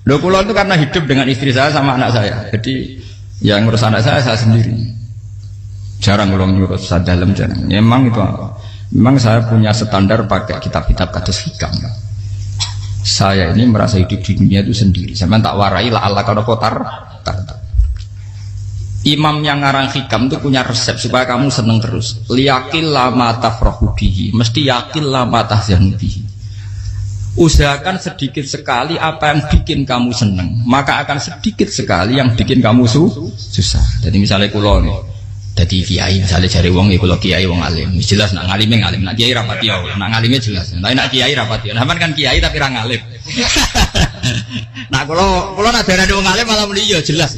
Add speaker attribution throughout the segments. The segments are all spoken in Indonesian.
Speaker 1: Loh kula itu karena hidup dengan istri saya sama anak saya. Jadi yang ngurus anak saya sendiri. Jarang kula ngurus dalam jarang. Memang itu memang saya punya standar pakai kitab-kitab kados hikam. Saya ini merasa hidup di dunia itu sendiri. Sampeyan tak warai la Allah kana kotar. Imam yang ngarang hikam itu punya resep supaya kamu seneng terus. Liyakil lama tafrahu bihi, mesti yakin lama tahzanu bihi. Usahakan sedikit sekali apa yang bikin kamu seneng, maka akan sedikit sekali yang bikin kamu susah. Jadi misalnya kulo nih, jadi kiai, misalnya cari wong, kulo kiai wong alim, jelas nak ngalimnya ngalim, nak kiai rapati ya, nak ngalimnya jelas. Tapi nak kiai rapati, namun kan kiai tapi orang ngalim. Nah kulo nak darah wong alim malah beliau jelas.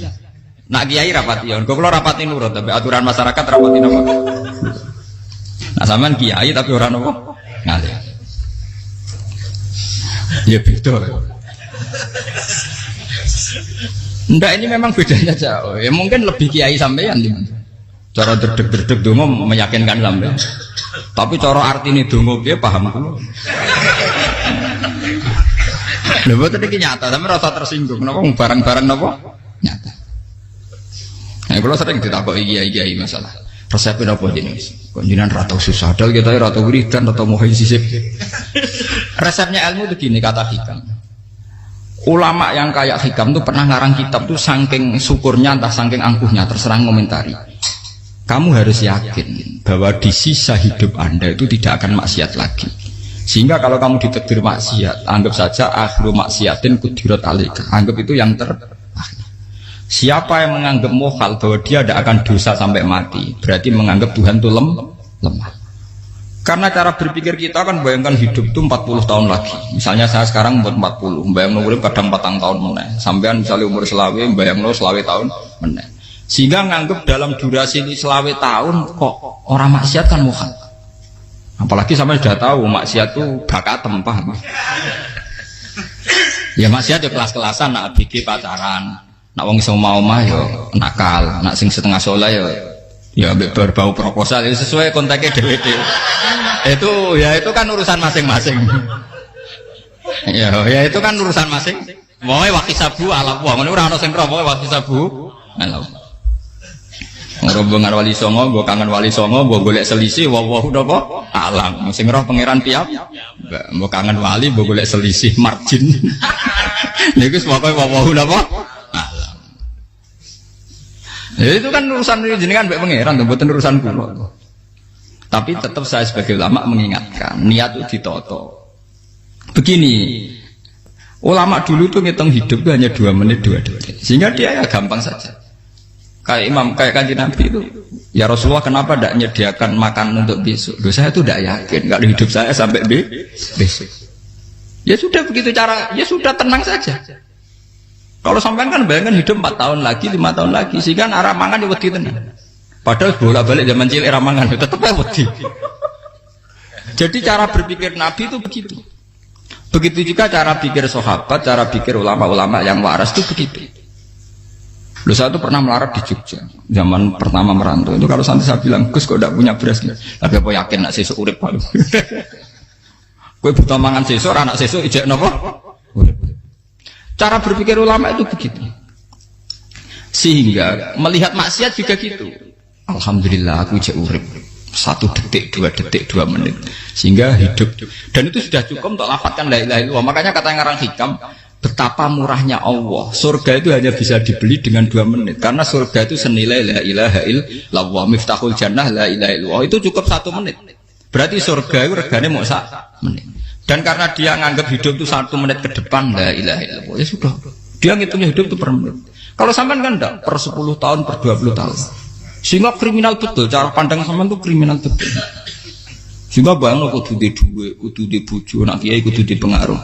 Speaker 1: Nak kiai rapati ya, kulo rapati nurut, tapi aturan masyarakat rapati nopo. Nah sampean kiai tapi orang nopo ngalim. Ya beda. Ndak ini memang bedanya jauh. Ya mungkin lebih kiai sampean gimana? Cara derdek-derdek dongo meyakinkan sampean. Tapi cara artine dongo piye paham kulo. Lha boten iki nyata, sampe rasa tersinggung. Napa barang-barang napa? Nyata. Nah, kulo sering ditakoki kiai-kiai masalah. Resepnya apa jenis? Konjinan ratau susah, dal kita ratau wiridan, ratau mohon sisip. Resepnya ilmu itu gini kata hikam. Ulama yang kayak hikam tuh pernah ngarang kitab tuh saking syukurnya entah saking angkuhnya terserah komentari. Kamu harus yakin bahwa di sisa hidup Anda itu tidak akan maksiat lagi. Sehingga kalau kamu ditakdir maksiat, anggap saja akhiru maksiatin kudirat alika. Anggap itu yang Siapa yang menganggap mohal bahwa dia tidak akan dosa sampai mati, berarti menganggap Tuhan itu lemah. Karena cara berpikir kita kan bayangkan hidup itu 40 tahun lagi. Misalnya saya sekarang umur 40, bayang urip kadang 4 tahun meneh. Sampean misalnya umur selawe, bayang selawe tahun meneh. Sehingga menganggap dalam durasi ini selawe tahun kok orang maksiat kan mohal. Apalagi sampai sudah tahu maksiat itu bakat tempah. Ya maksiat ya kelas-kelasan, nak bikin pacaran. Nak wong iso omah yo nakal, nak sing setengah soleh ya berbau proposal ya sesuai kontaknya DWD. Itu kan urusan masing-masing. Ya itu kan urusan masing. Moe wakisabu ala wong ngene ora ana sing romo wakisabu. Ala. Rombongan wali songo, gua kangen wali songo, gua golek selisih wawahu napa? Alam. Sing roh pangeran piyam. Mbok kangen wali, mbok golek selisih margin. Niku pokoke wawahu napa? Ya itu kan urusan jenengan mbek pangeran, mboten urusan kula. Tapi tetap saya sebagai ulama mengingatkan, niat itu ditoto. Begini, ulama dulu tuh ngitung hidup itu hanya 2 menit 2 detik. Sehingga dia ya gampang saja. Kayak Kanjeng Nabi itu, ya Rasulullah kenapa tidak menyediakan makan untuk besok? Loh, saya itu tidak yakin kalau hidup saya sampai besok. Ya sudah begitu cara, ya sudah tenang saja. Kalau sampean kan bayangkan hidup 4 tahun lagi, 5 tahun lagi, sehingga arah mangan ya wedi tenan. Padahal bolak-balik zaman cilik arah mangan tetap wedi. Jadi cara berpikir Nabi itu begitu. Begitu juga cara pikir sahabat, cara pikir ulama-ulama yang waras itu begitu. Loh, saya itu pernah melarat di Jogja, zaman pertama merantau. Itu kalau santai saya bilang, Gus kok tidak punya beras, tapi apa yakin nak sesuk urip palu. Kowe buta mangan sesuk, anak sesuk ijek napa? Urip. Cara berpikir ulama itu begitu. Sehingga melihat maksiat juga gitu. Alhamdulillah aku ijek urip 1 detik, 2 detik, 2 menit. Sehingga hidup. Dan itu sudah cukup untuk lafadzkan la ilaha illallah. Makanya kata yang ngarang hikam, betapa murahnya Allah. Surga itu hanya bisa dibeli dengan 2 menit. Karena surga itu senilai la ilaha illallah. Miftahul jannah la ilaha illallah. Itu cukup 1 menit. Berarti surga itu regane mau 1 menit. Dan karena dia nganggap hidup itu 1 menit ke depan, la ilaha illallah, ya sudah. Dia ngitungnya hidup itu per menit. Kalau sampean kan enggak, per 10 tahun, per 20 tahun. Sehingga kriminal betul, cara pandang sampean itu kriminal betul. Sehingga bayang kudu di duwe, kudu di bojo, nak kiai kudu di pengaruh.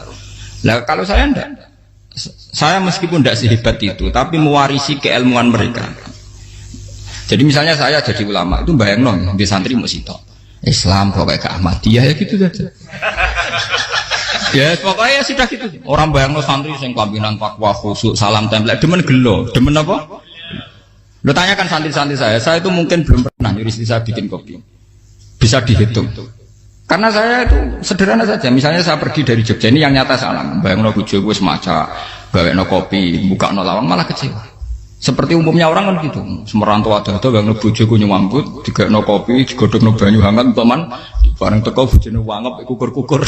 Speaker 1: Lah kalau saya enggak. Saya meskipun enggak sehebat itu, tapi mewarisi keilmuan mereka. Jadi misalnya saya jadi ulama, itu bayang di santri mau sitok. Islam pokoknya ke Ahmadiyah ya gitu saja. Ya pokoknya ya sudah gitu. Orang bayang santri sing kambinan takwa khusyuk salam tempel demen gelo, demen apa? Lo tanyakan santri-santri saya itu mungkin belum pernah nyuruh istri saya bikin kopi. Bisa dihitung. Karena saya itu sederhana saja. Misalnya saya pergi dari Jogja ini yang nyata salam. Bayang bojo wis maca Gawekno kopi, bukakno lawang malah kecewa. Seperti umumnya orang kan gitu. Semerantau ada bang bojoku nyuambut, digekno kopi, digodhogno banyu hangat teman, bareng teko bojone wangep kukur-kukur.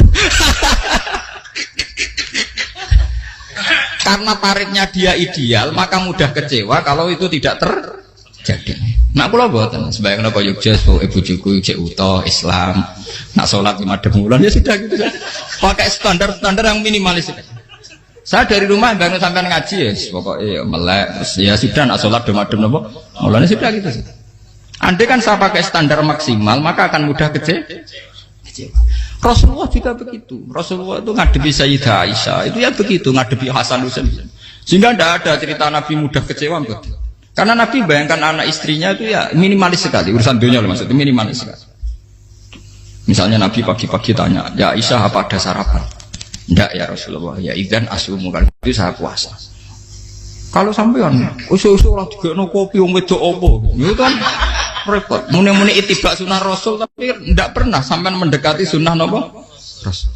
Speaker 1: Karena tarifnya dia ideal, maka mudah kecewa kalau itu tidak terjadi. Nak kula mboten, sembayang napa Yogya pokoke bojoku cek utuh Islam. Nak salat 5 wulan ya sudah gitu. Pakai standar-standar yang minimalis. Saya dari rumah bangun sampai ngaji ya, pokoknya melek, ya sudah nak sholat dem-dem nopo, mulanya sudah gitu sih. Andai kan saya pakai standar maksimal, maka akan mudah kecewa. Rasulullah juga begitu. Rasulullah itu ngadepi Sayyidah Aisyah, itu ya begitu, ngadepi Hasan Husain. Sehingga tidak ada cerita Nabi mudah kecewa, betul. Karena Nabi bayangkan anak istrinya itu ya minimalis sekali, urusan dunia loh maksudnya minimalis sekali. Misalnya Nabi pagi-pagi tanya, ya Aisyah apa ada sarapan? Enggak ya Rasulullah, ya idzan asumu kan itu saya puasa. Kalau sampean usul-usul ora digekno kopi wong wedok opo, itu kan repot. Muni-muni itibak sunnah Rasul tapi enggak pernah sampean mendekati sunnah napa Rasul.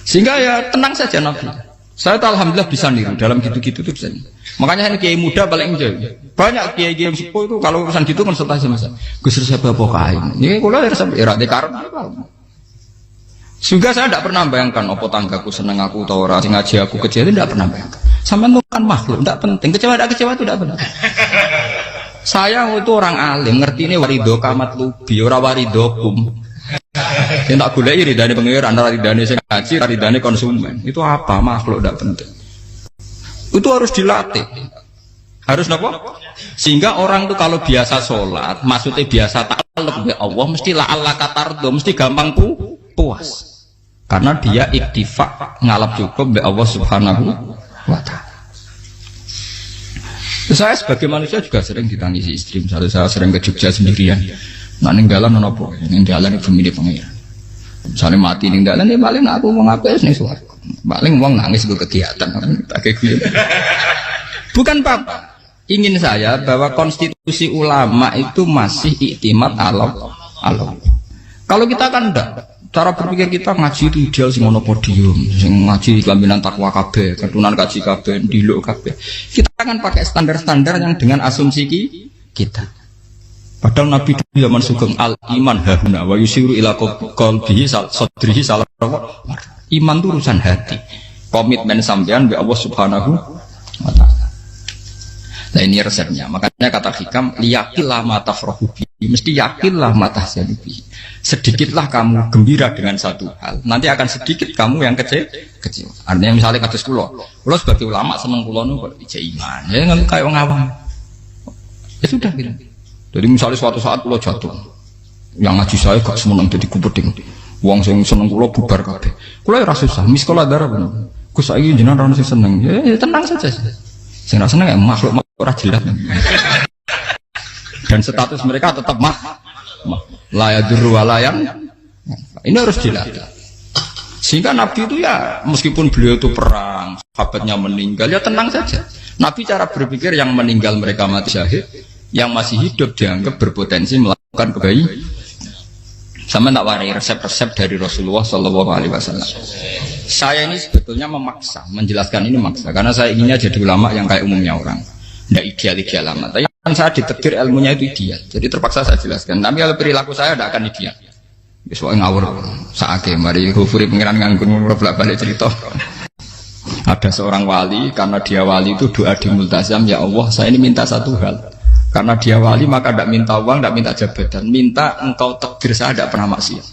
Speaker 1: Sehingga ya tenang saja Nabi. Saya tahu alhamdulillah bisa niru dalam gitu-gitu itu bisa. Makanya ini kiai muda paling jauh. Banyak kiai-kiai sepuh itu kalau urusan gitu konsultasi sama saya. Gus resep apa kae. Ini kula resep era dekarep. Juga saya tidak pernah bayangkan opo tanggaku seneng aku atau orang ngaji aku kecewa itu tidak pernah bayangkan. Sampai itu kan makhluk, tidak penting. Kecewa itu tidak benar. Saya itu orang alim, ngerti ini warido kamat lubi, ora warido kum. Yang tak gulai ridane pengiran, ridane sing ngaji, ridane konsumen. Itu apa makhluk tidak penting. Itu harus dilatih. Harus apa? Sehingga orang itu kalau biasa sholat, maksudnya biasa ta'alluq bi Allah, mesti la'alla katardo, mesti gampang puas. Karena dia iktifak ngalap cukup be Allah Subhanahu wa ta'ala. Saya sebagai manusia juga sering ditangisi istri. Misalnya saya sering ke Jogja sendirian. Nah ninggalan nopo, ninggalan ibu milih pengiran. Misalnya mati ninggalan ya paling aku mau ngapain nih suaraku. Paling uang nangis gue kegiatan. Bukan apa. Ingin saya bahwa konstitusi ulama itu masih iktimat Allah. Kalau kita kan enggak. Cara berpikir kita ngaji itu ideal sing ono podium, sing ngaji kelaminan takwa kabeh, ketunan kaji kabeh, diluk kabeh. Kita akan pakai standar-standar yang dengan asumsi kita. Padahal Nabi di zaman sugeng al iman hahuna wa yusiru ila qalbihi sadrihi salah. Iman itu urusan hati. Komitmen sampean be Allah Subhanahu wa taala. Nah ini resepnya. Makanya kata hikam liyakillah ma tafrahu bi. Mesti yakinlah ma tahzanu bi. Sedikitlah kamu gembira dengan satu hal, nanti akan sedikit kamu yang kecewa. Artinya misalnya kados kula sebagai ulama seneng kula nu kok ijek iman, ya nggak kayak wong awam. Ya sudah gitu. Jadi misalnya suatu saat kula jatuh, yang ngaji saya gak semeneng jadi kupeding. Wong sing seneng kula bubar kabeh. Kula ora susah, miskola darah bener. Gus saiki jenengan ora sing seneng. Ya tenang saja. Sing ora seneng ya makhluk ora jelas. Dan status mereka tetap layadur walayan. Ini harus dilatih. Sehingga Nabi itu ya meskipun beliau itu perang, sahabatnya meninggal ya tenang saja. Nabi cara berpikir yang meninggal mereka mati syahid, yang masih hidup dianggap berpotensi melakukan kebaikan. Sama tak warai resep-resep dari Rasulullah Shallallahu Alaihi Wasallam. Saya ini sebetulnya memaksa, menjelaskan ini memaksa karena saya inginnya jadi ulama yang kayak umumnya orang, tidak ideal amat. Tapi kan saya ditegur ilmunya itu ideal, jadi terpaksa saya jelaskan. Tapi kalau perilaku saya tidak akan ideal. Soalnya ngawur saake mari Ghafuri pengiran nganggur bolak-balik cerita. Ada seorang wali, karena dia wali itu doa di multazam, ya Allah saya ini minta satu hal. Karena dia wali maka tidak minta uang, tidak minta jabatan, minta engkau takdir saya tidak pernah maksiat.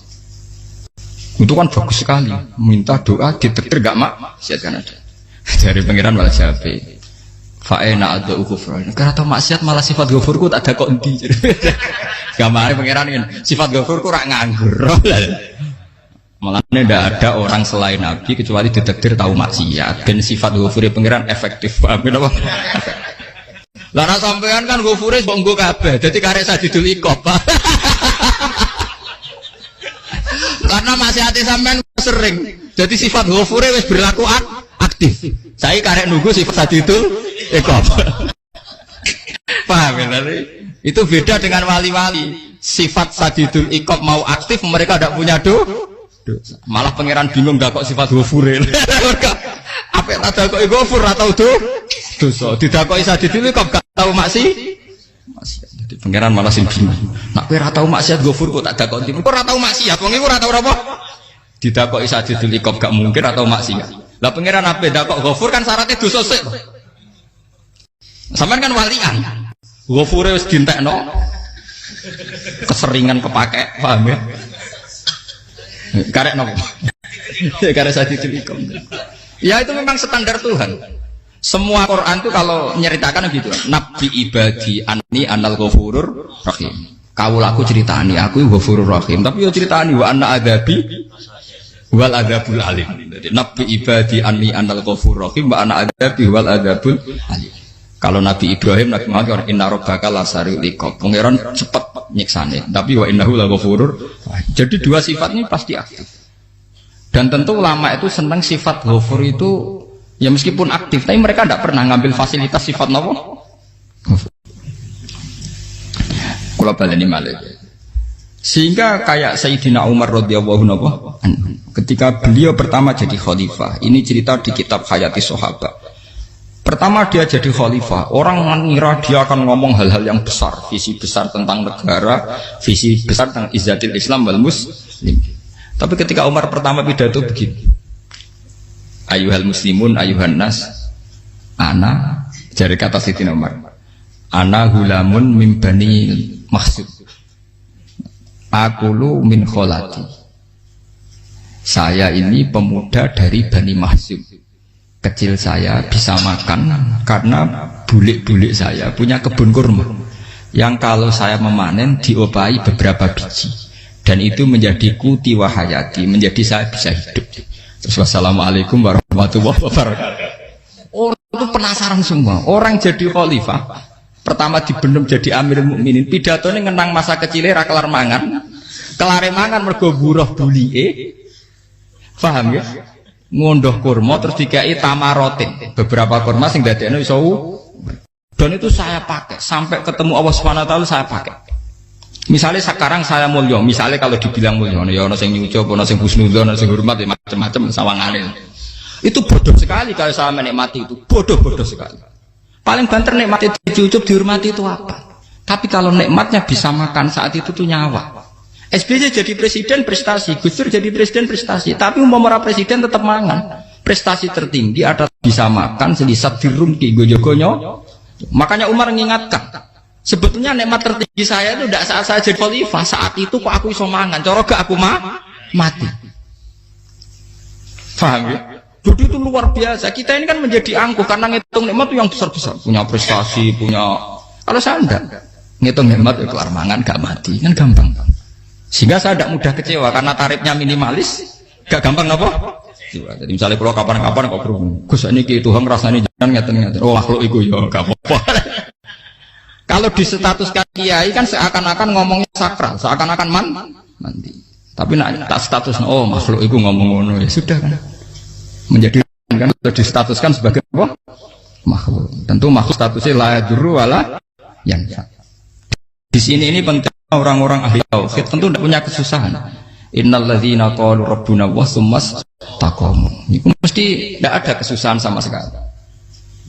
Speaker 1: Itu kan bagus sekali, minta doa ditakdir gak maksiat kan ada. Dari pengiran malah Syafi'i. Fa'ena ada ghufran. Karena tahu maksiat malah sifat ghafurku tak ada kok endi. Gamane pangeran ini sifat ghafurku rak nganggur. Malah tidak ada orang selain Nabi kecuali ditakdir tahu maksiat dan sifat ghafure pangeran efektif. Paham apa? Lah nek sampean kan ghafure mbok nggo kabeh. Dadi karek sadidul iqab. Karena maksiat sampean sering. Jadi sifat ghafure wis berlaku aktif. Saya karek nunggu sifat sadidul iqab. Paham ya? Itu beda dengan wali-wali. Sifat sadidul iqab mau aktif, mereka tidak punya dosa. Malah pangeran bingung gak kok sifat ghafure. Apa tak dakoki ghafur atau dosa. Didakoki sadidil kok gak tau maksiat. Jadi pangeran malah sing bingung. Nak kowe ora tau maksiat ghafur kok tak dakoki. Kok ora tau maksiat, wong iku ora tau apa? Didakoki sadidil kok gak mungkin atau maksiat. Lah pangeran ape dakok ghafur kan syaratnya dosa sik. Sampeyan kan walian. Ghafure wis dientekno. Keseringan kepake, paham ya? Karek nopo? Karek sadidil ikom. Ya itu memang standar Tuhan. Semua Quran itu kalau menyeritakan gitu. Nabi ibadi anni anal ghafurur rahim. Kaulaku ceritani aku ghafurur rahim. Tapi yo ceritani wa anna adabi wal adabul alim. Jadi Nabi ibadi anni anal ghafurur rahim wa anna adabi wal adabul alim. Kalau Nabi Ibrahim, Nabi Muhammad inna rabbaka lasari'ul iqab. Pangeran cepat nyiksane. Tapi wa innahu laghafurur. Jadi dua sifat ini pasti aktif. Dan tentu ulama itu senang sifat ghafur itu ya meskipun aktif, tapi mereka tidak pernah ngambil fasilitas sifat nopo. Kula baleni malih. Sehingga kayak Sayyidina Umar radhiyallahu anhu ketika beliau pertama jadi khalifah, ini cerita di kitab Hayati Sahabat. Pertama dia jadi khalifah, orang mengira dia akan ngomong hal-hal yang besar, visi besar tentang negara, visi besar tentang izzatil Islam wal muslim. Tapi ketika Umar pertama pidato begini, ayuhal muslimun ayuhan nas, ana, dari kata Sayyidina Umar, ana hulamun min bani Makhzum, akulu min kholati. Saya ini pemuda dari Bani Makhzum. Kecil saya bisa makan karena bulik-bulik saya punya kebun kurma yang kalau saya memanen diopahi beberapa biji dan itu menjadi kuti wahayati, menjadi saya bisa hidup. Terus wassalamualaikum warahmatullahi wabarakatuh. Orang itu penasaran semua. Orang jadi khalifah pertama dibenem jadi amirul mukminin, pidatonya ngenang masa kecilnya ra kelar mangan, kelare mangan mergo buruh bulike, paham ya? Ngondoh kurma terus dikai tamarotin, beberapa kurma sing dadekno iso. Dan itu saya pakai sampai ketemu Allah Subhanahu wa taala saya pakai. Misalnya sekarang saya mulya, misalnya kalau dibilang mulya ya ana sing nyucup, ana sing husnudzon, ana sing hormat ya macam-macam sawangane. Itu bodoh sekali kalau saya menikmati itu, bodoh sekali. Paling banter nikmati dicucup dihormati itu apa? Tapi kalau nikmatnya bisa makan saat itu tuh nyawa. SBY jadi presiden prestasi, Gus Dur jadi presiden prestasi, tapi umpama presiden tetap mangan. Prestasi tertinggi ada bisa makan selisat dirumki gojo-gonyo. Makanya Umar mengingatkan, sebetulnya nikmat tertinggi saya itu tidak saat saya jadi khalifah, saat itu kok aku iso mangan, cara gak aku mati. Paham ya? Jadi itu luar biasa. Kita ini kan menjadi angkuh karena ngitung nikmat itu yang besar-besar, punya prestasi, punya. Kalau saya enggak ngitung nikmat itu kelar mangan gak mati, kan gampang. Sehingga saya tidak mudah kecewa karena tarifnya minimalis, gak gampang apa? Jadi misalnya kalau kapan-kapan kok berhubung, Gus ini Tuhan rasanya jangan ngeten-ngeten. Oh makhluk itu ya gak apa-apa. Kalau distatuskan kiai kan seakan-akan ngomongnya sakral, seakan-akan mandi. Tapi nak tak status, oh makhluk itu ngomong-ngomong ya sudah kan. Menjadi kan sudah distatuskan sebagai apa? Makhluk. Tentu makhluk statusnya la yadurru wala yanfa. Di sini ini penting. Orang-orang ahli tauhid tentu tidak punya kesusahan. Innalladzina qalu rabbuna wa tsummas taqamu. Itu mesti tidak ada kesusahan sama sekali.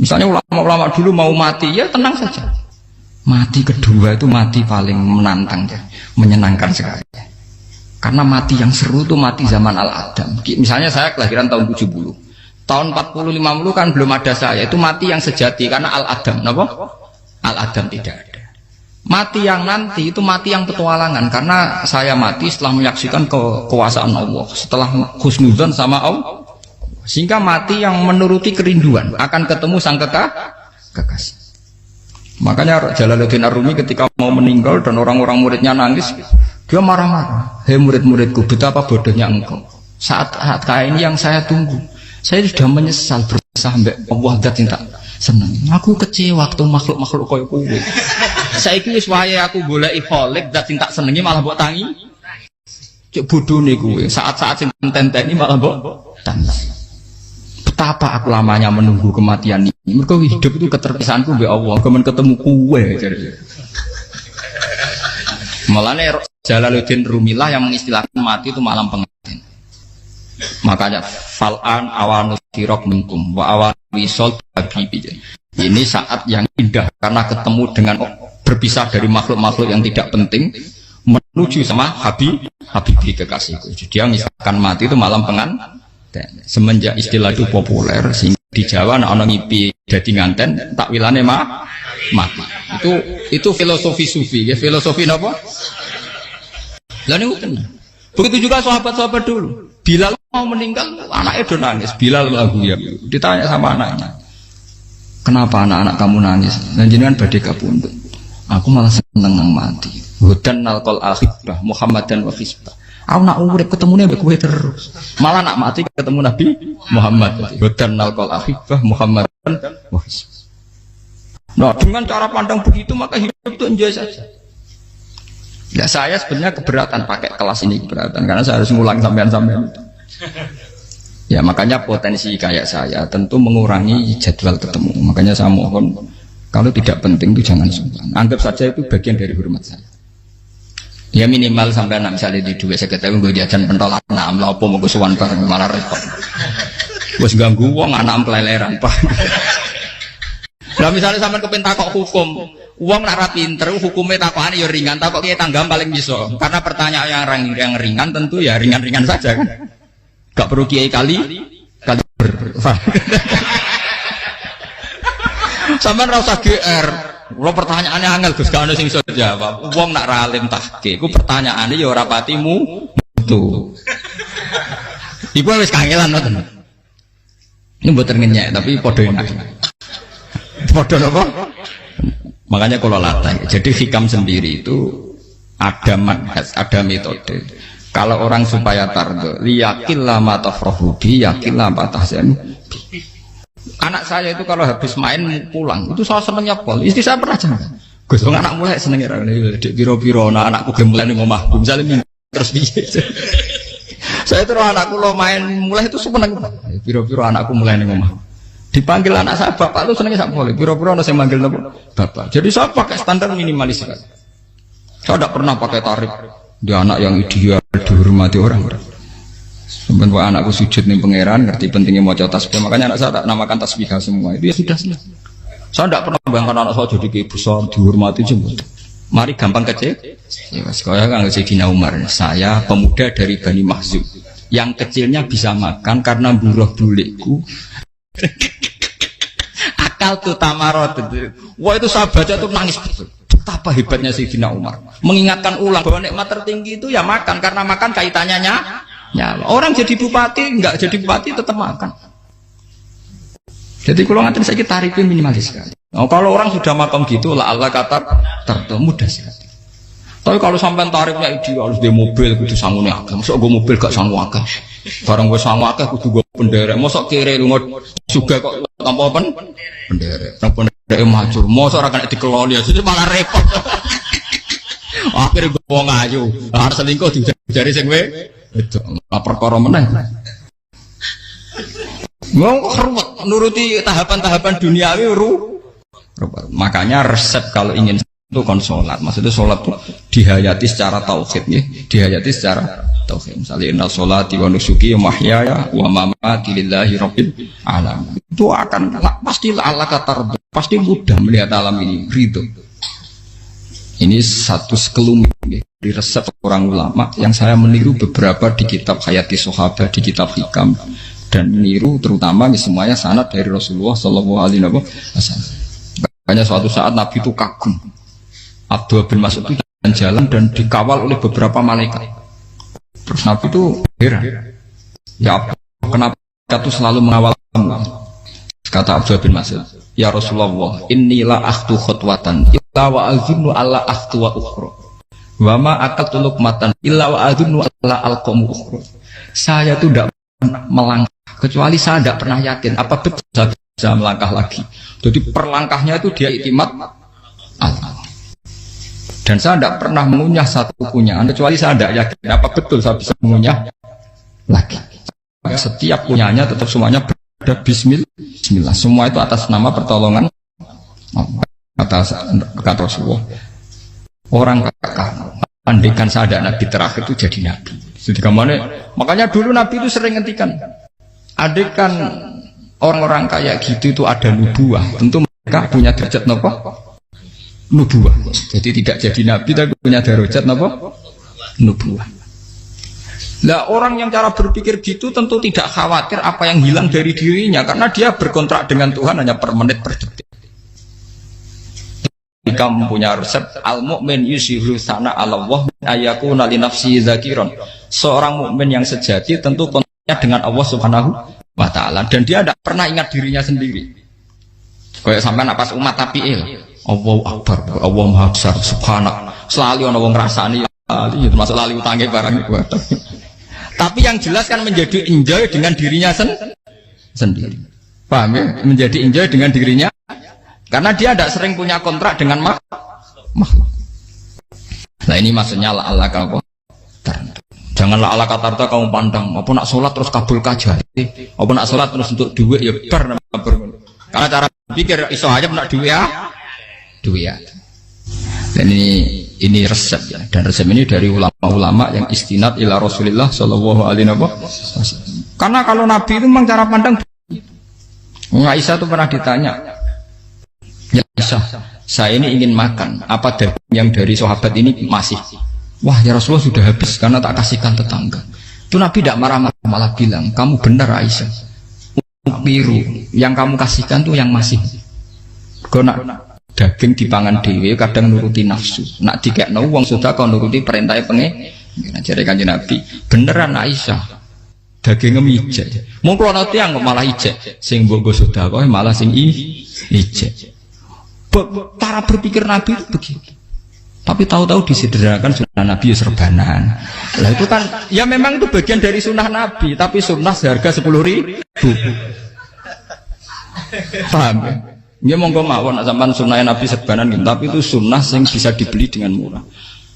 Speaker 1: Misalnya ulama-ulama dulu mau mati, ya tenang saja. Mati kedua itu mati paling menantang, ya. Menyenangkan sekali. Karena mati yang seru itu mati zaman Al-Adam. Misalnya saya kelahiran tahun 70. Tahun 40-50 kan belum ada saya. Itu mati yang sejati karena Al-Adam. Kenapa? Al-Adam tidak ada. Mati yang nanti itu mati yang petualangan karena saya mati setelah menyaksikan kekuasaan Allah, setelah husnudzon sama Allah, sehingga mati yang menuruti kerinduan akan ketemu sang kekasih. Makanya Jalaluddin Ar-Rumi ketika mau meninggal dan orang-orang muridnya nangis, dia marah-marah. Hei murid-muridku, betapa bodohnya engkau. Saat kayak ini yang saya tunggu, saya sudah menyesal sampai Allah dat cinta senang. Aku kecewa waktu makhluk-makhluk koyo kowe. Saiki wis wayahe aku goleki kholik dat sing tak senengi malah mbok tangi. Cek bodhone kuwe. Saat-saat sing tenteni malah mbok tangis. Betapa aku lamanya menunggu kematian ini. Mergo hidup itu keterpisahanku mbek Allah, kemen ketemu kowe jare. Malane Jalaluddin Rumilah yang mengistilahkan mati itu malam pengantin. Makanya fal'an awanus sirok minkum wa awan wisol habibi. Ini saat yang indah karena ketemu dengan berpisah dari makhluk-makhluk yang tidak penting menuju sama habibi kekasihku. Jadi dia misalkan mati itu malam pengantin. Semenjak istilah itu populer sehingga di Jawa ana ngipi dadi nganten takwilane mati. Itu filosofi sufi, ya filosofi napa? Lah niku tenan. Begitu juga sahabat-sahabat dulu. Bilal mau meninggal, anaknya udah nangis. Bilal lagu ya. Ditanya sama anaknya, kenapa anak-anak kamu nangis? Dan jenengan badhe kapundhut. Aku malah seneng nang mati. Hudan nalqal akhibah Muhammadan wa hisbah. Aku nak urip ketemune mbek kowe terus. Malah nak mati ketemu Nabi Muhammad. Hudan nalqal akhibah Muhammadan wa hisbah. Nah, dengan cara pandang begitu maka hidup itu enjoy saja. Ya saya sebenarnya keberatan pakai kelas ini, keberatan karena saya harus ngulang sampean-sampean. Ya makanya potensi kayak saya tentu mengurangi jadwal ketemu. Makanya saya mohon kalau tidak penting itu jangan sungkan. Anggap saja itu bagian dari hormat saya. Ya minimal sampai misalnya di dua saya ketahui gue jajan pentolan amla apa mau gue suwan bareng malah repot. Bos ganggu wong anak peleleran pak. Nah misalnya sampai kepentakok hukum, uang nak pinter, hukumnya takokan ya ringan, takok kita tanggam paling bisa. Karena pertanyaan yang ringan tentu ya ringan-ringan saja. Gak perlu kiai kali ber. Sampai rasa GR. Kalau pertanyaannya angel Gus gak ada sing iso jawab. Uang nak ralim tahke, ku pertanyaannya ya ora patimu itu. Iku wis kangelan ngoten. Ini mboten ngenyek tapi padha enak. Padha napa? Makanya kalau latih. Jadi hikam sendiri itu ada manhaj, ada metode. Kalau orang supaya tardo, liyakillah ma tafrahu bi, yakillah ma tahzanu. Anak saya itu kalau habis main pulang, itu saya senengnya pol. Istri saya pernah jangan. Gus, anak mulai senengnya dek piro-piro, anakku gelem mulai ning omahku. Misalnya terus piye. Saya terus anakku lo main mulai itu seneng. Piro-piro anakku mulai ning omahku. Dipanggil anak saya bapak itu senengnya sak boleh. Piro-piro ana sing manggil bapak. Jadi saya pakai standar minimalis sekali. Saya tidak pernah pakai tarif. Dia anak yang ideal dihormati orang. Sampai anakku sujud nih pangeran, ngerti pentingnya mau tasbih. Makanya anak saya tak namakan tasbihah semua. Itu ya sudah selesai. Saya tidak pernah bayangkan anak saya jadi kayak besar dihormati jemput. Mari gampang kecil. Ya, sekolah kan Sayyidina Umar. Saya pemuda dari Bani Makhzum. Yang kecilnya bisa makan karena buruh bulikku. Akal tuh tamarot. Wah itu saya baca tuh nangis. Betapa hebatnya Sayyidina Umar. Mengingatkan ulang bahwa nikmat tertinggi itu ya makan. Karena makan kaitannya nyawa. Orang jadi bupati, enggak jadi bupati tetap makan. Jadi kalau ngantin saya tarifnya minimalis sekali. Oh, kalau orang sudah makan gitu, lah Allah kata tertentu mudah sekali. Tapi kalau sampai tarifnya ideal harus di mobil, kudu sangune akeh. Masuk gue mobil gak sanggup akeh. Barang gue sanggup akeh, kudu gue penderek. Masuk kiri lu juga kok tanpa penderek. Penderek maju. Masuk orang kena dikeloli, jadi malah repot. Akhirnya gue mau ngaju. Harus selingkuh dari sing itu perkara meneh. Mau keruwet nuruti tahapan-tahapan duniawi makanya resep kalau ingin itu kan sholat. Maksudnya sholat itu dihayati secara tauhid ya. Dihayati secara tauhid. Misalnya inna sholati wa nusuki wa mahyaya wa mamati lillahi rabbil alamin. Itu akan pasti Allah kata pasti mudah melihat alam ini ridho. Ini satu sekelumit di resep orang ulama yang saya meniru beberapa di kitab Hayati Sahabat, di kitab Hikam, dan meniru terutama semuanya sanad dari Rasulullah Shallallahu Alaihi Wasallam. Makanya suatu saat Nabi itu kagum. Abdullah bin Mas'ud itu jalan dan dikawal oleh beberapa malaikat. Terus Nabi itu heran. Ya kenapa itu selalu mengawal kamu? Kata Abdullah bin Mas'ud, ya Rasulullah, inilah akhtu khutwatan illa wa azunnu alla akhtu wa ukhra wa ma aqaltu luqmatan illa wa azunnu alla alqamu ukhra. Saya itu tidak pernah melangkah kecuali saya tidak pernah yakin apa betul saya bisa melangkah lagi. Jadi perlangkahnya itu dia iktimat Allah. Dan saya tidak pernah mengunyah satu punyaan kecuali saya tidak yakin apa betul saya bisa mengunyah lagi. Setiap punyanya tetap semuanya ada bismillah. Semua itu atas nama pertolongan atas kata Rasulullah. Orang kakak andaikan saya ada nabi terakhir itu jadi nabi. Jadi kemana? Makanya dulu Nabi itu sering ngendikan, adekan orang-orang kayak gitu itu ada nubuah, tentu mereka punya derajat nopo nubuah. Jadi tidak jadi Nabi tapi punya derajat nopo nubuah. Lah orang yang cara berpikir gitu tentu tidak khawatir apa yang hilang dari dirinya, karena dia berkontrak dengan Tuhan hanya per menit per detik. Kamu punya resep al-mu'min yusiru sana Allah ayakuna li nafsi zakiron. Seorang mukmin yang sejati tentu kontraknya dengan Allah Subhanahu wa taala, dan dia tidak pernah ingat dirinya sendiri. Kayak sampai pas umat tapiil, Allahu Akbar, Allah Maha Besar, subhanak. Selalu ana wong ngrasani itu termasuk lali utange barang itu. Tapi yang jelas kan menjadi enjoy dengan dirinya sendiri. Paham ya? Menjadi enjoy dengan dirinya karena dia tidak sering punya kontrak dengan makhluk. Nah ini maksudnya Allah kalau janganlah Allah kata kamu pandang apa nak sholat terus kabul kajati, apa nak sholat terus untuk duit ya bar. Karena cara pikir iso aja nak duit ya. Dan ini resep ya, dan resep ini dari ulama-ulama yang istinad ila Rasulillah Shallallahu Alaihi Wasallam. Karena kalau Nabi itu memang cara pandang. Aisyah itu pernah ditanya, ya Aisyah, saya ini ingin makan, apa daging yang dari sahabat ini masih? Wah ya Rasulullah sudah habis karena tak kasihkan tetangga. Itu Nabi tidak marah-marah, malah bilang, kamu benar Aisyah, biru yang kamu kasihkan tuh yang masih. Karena daging dipangan dewe kadang nuruti nafsu, nak dikekno wong sudah kau nuruti perintah pengen. Jadi Kanjeng Nabi beneran Aisyah daging ngijek, mau kalau nanti yang malah ijek, sing bogo sudah kau malah sing ijek. Cara berpikir Nabi itu begitu. Tapi tahu-tahu disederhanakan sunnah Nabi ya serbanan. Lah itu kan ya memang itu bagian dari sunnah Nabi, tapi sunnah seharga 10.000. Paham ya? Ya monggo mawon sampean sunnah Nabi serbanan gitu, tapi itu sunnah yang bisa dibeli dengan murah.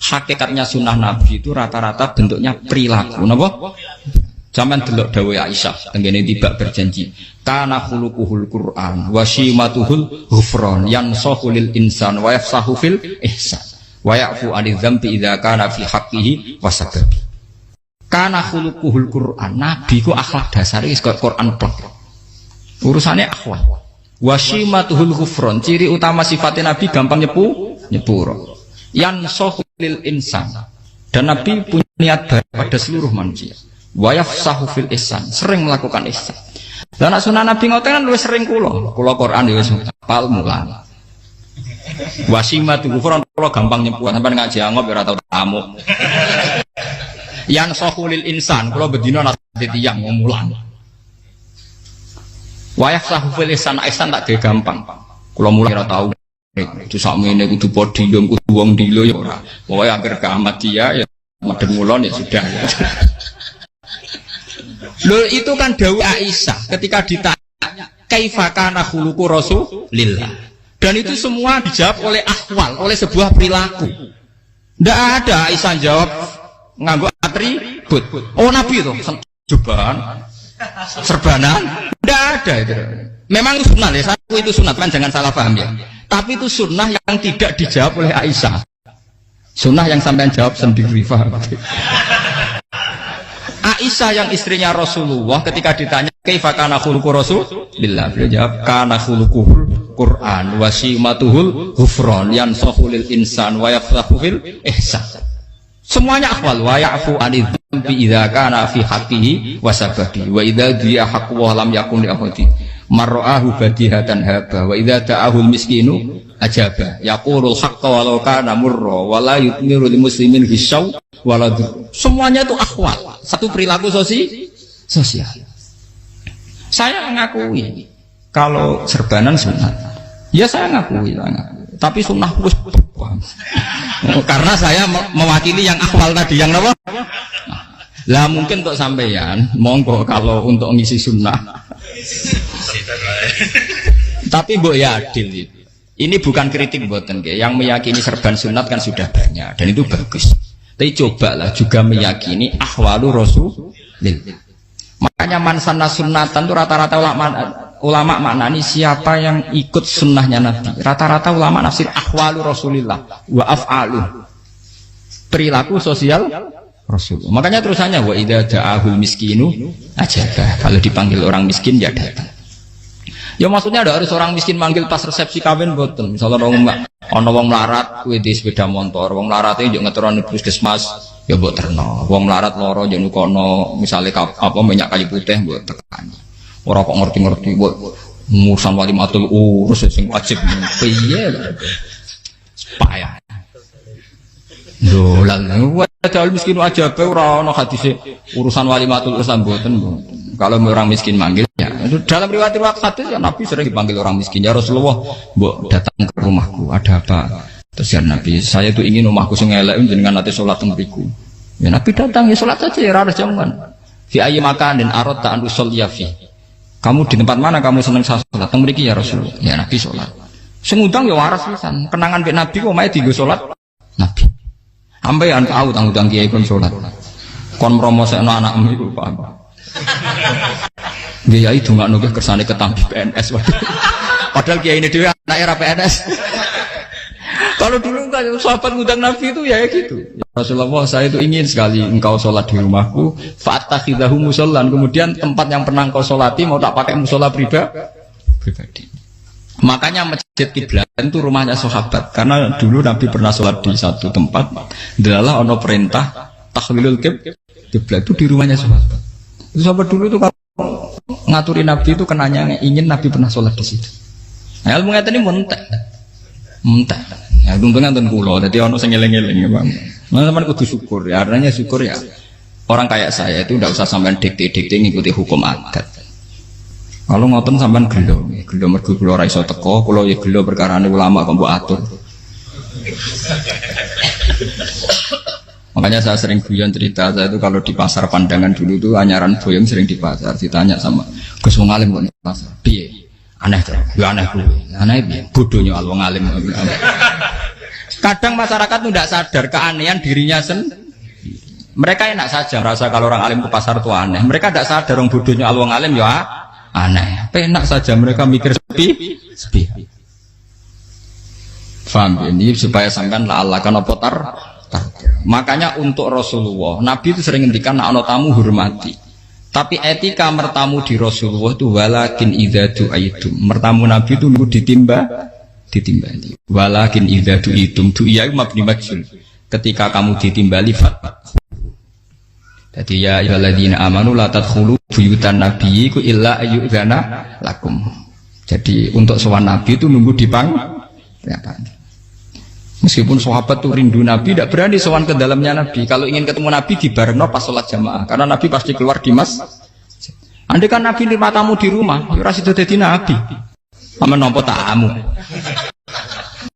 Speaker 1: Hakikatnya sunnah Nabi itu rata-rata bentuknya perilaku, napa? Zaman delok dawuh Aisyah, tenggene tibak berjanji, kana khuluquhul Qur'an wa shimatuhul ghufran yansahu lil insan wa yafsahu fil ihsan wa ya'fu 'anil dzambi idza kana fi haqqihi wa sababi. Kana khuluquhul Qur'an, Nabi ku akhlak dasare wis Quran plek. Urusane akhlak. Wasimatuhul ghufron, ciri utama sifatnya Nabi gampang nyepuro. Yansahu lil insan, dan Nabi punya niat baik pada seluruh manusia. Wa yafsahu fil ihsan, sering melakukan ihsan. Dan sunnah Nabi ngoten kan luwih sering kula Quran wis hafal mulang. Wasimatuhul ghufron kula gampang nyepuro, sampeyan ngaji angop ora tau tamu. Yansahu lil insan, kula bedina nate tiyang mulang. Wayah sahufil ihsan tak ge gampang. Kula mulai ora tau. Itu sakmene kudu podium kudu wong dilo ya ora. Pokoke akhir kiamat dia ya madhep mulon ya sudah. Loh itu kan dawuh Aisyah ketika ditanya kaifa kana khuluqu Rasulillah. Dan itu semua dijawab oleh ahwal, oleh sebuah perilaku. Ndak ada Aisyah jawab nganggo atribut. Oh Nabi itu jubahan serbanan, tidak ada itu. Memang itu sunnah ya, satu itu sunnah kan, jangan salah paham ya. Tapi itu sunnah yang tidak dijawab oleh Aisyah. Sunnah yang sampean jawab sendiri, paham? Aisyah yang istrinya Rasulullah ketika ditanya kaifa kana khuluqu Rasulillah, beliau jawab kana khuluquhul Qur'an wa simatuhul ghufran yansahu lil insan wa yafsahu fil ihsan. Semuanya akhwal wa ya'fu 'anil dzambi idza kana fi haqqihi wa sababi wa idza dia haqqu wa lam yakun li ahadi mar'ahu badihatan haba wa idza ta'ahul miskinu ajaba yaqulul haqqa walau kana murra wa la yutmiru lil muslimin hisau wala. Semuanya itu akhwal, satu perilaku sosial. Saya mengakui kalau serbanan sunat, ya saya ngakui. Tapi sunnah wis karena saya mewakili yang akhwal tadi, yang apa? Lah mungkin untuk sampeyan, monggo kalau untuk ngisi sunnah. Tapi mbok ya adil itu. Ini bukan kritik mboten nggih. Yang meyakini serban sunat kan sudah banyak dan itu bagus. Tapi cobalah juga meyakini ahwalu Rasulillah. Makanya man sanna sunnatan itu rata-rata ulama maknani siapa yang ikut sunnahnya Nabi. Rata-rata ulama nafsir ahwalu Rasulillah wa af'alu, perilaku sosial Rasulullah. Makanya terusannya wa idza ja'ahul miskinu ajabah. Kalau dipanggil orang miskin ya datang. Ya maksudnya ada harus orang miskin manggil pas resepsi kawin boten. Misalnya ana wong melarat kuwi di sepeda motor, wong melarat iki yo ngeteroni puskesmas ya mbok terno. Wong melarat loro yo nukono misale apa minyak kayu putih mbok tekani. Ora kok ngerti-ngerti mbok ngurusan walimatul urus sing wajib piye lho. Payah. Lho lan padahal miskin aja pe ora ana hadise urusan walimatul urus mboten. Kalau orang miskin manggil ya dalam riwayat hadis ya Nabi sering dipanggil orang miskin. Ya Rasulullah, mbok datang ke rumahku, ada apa? Terus ya Nabi, saya tuh ingin rumahku sing elek jenengan nanti salat teng mriku. Ya Nabi datang ya salat saja ya ora jaman. Fi ayyi makanin aradta an usolliya fi. Kamu di tempat mana kamu seneng salat teng mriki ya Rasulullah. Ya Nabi salat. Sing ngundang ya waras pisan. Kenangan mek Nabi kok mae dienggo salat Nabi. Ampean tahu tanggung kiai kon salat. Kon mromosekno anakmu iku paham. Dia itu nggak nunggu kersane ketampi PNS. Padahal kiai ini dia anak era PNS. Kalau dulu kan sahabat ngundang Nabi itu ya gitu. Ya Rasulullah, saya itu ingin sekali engkau sholat di rumahku. Fa'takhidahu musollan. Kemudian tempat yang pernah engkau sholati mau tak pakai musola pribadi. Makanya masjid kiblat itu rumahnya sahabat. Karena dulu Nabi pernah sholat di satu tempat. Adalah ono perintah tahlilul kiblat itu di rumahnya sahabat. Sahabat dulu itu kalau ngaturi Nabi itu kenanya ingin Nabi pernah sholat di situ. Nah, ilmu ngeten ini mentek. Ya untungnya ten kula, dadi ono sing eling-eling ya, Bang. Teman-teman kudu syukur ya, artinya syukur ya. Orang kayak saya itu tidak usah sampean dikte-dikte ngikuti hukum adat. Kalau ngoten sampean gelo mergo kula ora iso teko, kula ya gelo perkarane ulama kok mbok atur. Makanya saya sering guyon cerita saya itu kalau di pasar Pandangan dulu tuh anyaran boyong sering di pasar ditanya sama Gus wong alim kok di pasar piye aneh tuh ya aneh kuwi aneh piye bodohnya wong alim. Kadang masyarakat tuh tidak sadar keanehan dirinya sendiri. Mereka enak saja merasa kalau orang alim ke pasar tuh aneh. Mereka tidak sadar orang bodohnya wong alim ya aneh. Enak saja mereka mikir sepi. Faham ini supaya sampean la Allah kan apa Makanya untuk Rasulullah, Nabi itu sering ngendikan ana tamu hormati. Tapi etika mertamu di Rasulullah itu walakin idza du'aitum. Mertamu Nabi itu nunggu ditimbali. Walakin idza du'itum du'iya mabni majhul. Ketika kamu ditimbali fat. Jadi ya ayyuhalladzina amanu la tadkhulu buyutan nabiyyi illa ayyudzana lakum. Jadi untuk sowan Nabi itu nunggu dipang. Meskipun sahabat tuh rindu Nabi, tidak berani sowan ke dalamnya Nabi. Kalau ingin ketemu Nabi di bareng pas sholat jamaah, karena Nabi pasti keluar di mas. Andai kan Nabi nerima tamu di rumah, ya ora sida dadi Nabi. Amen nampa tamu.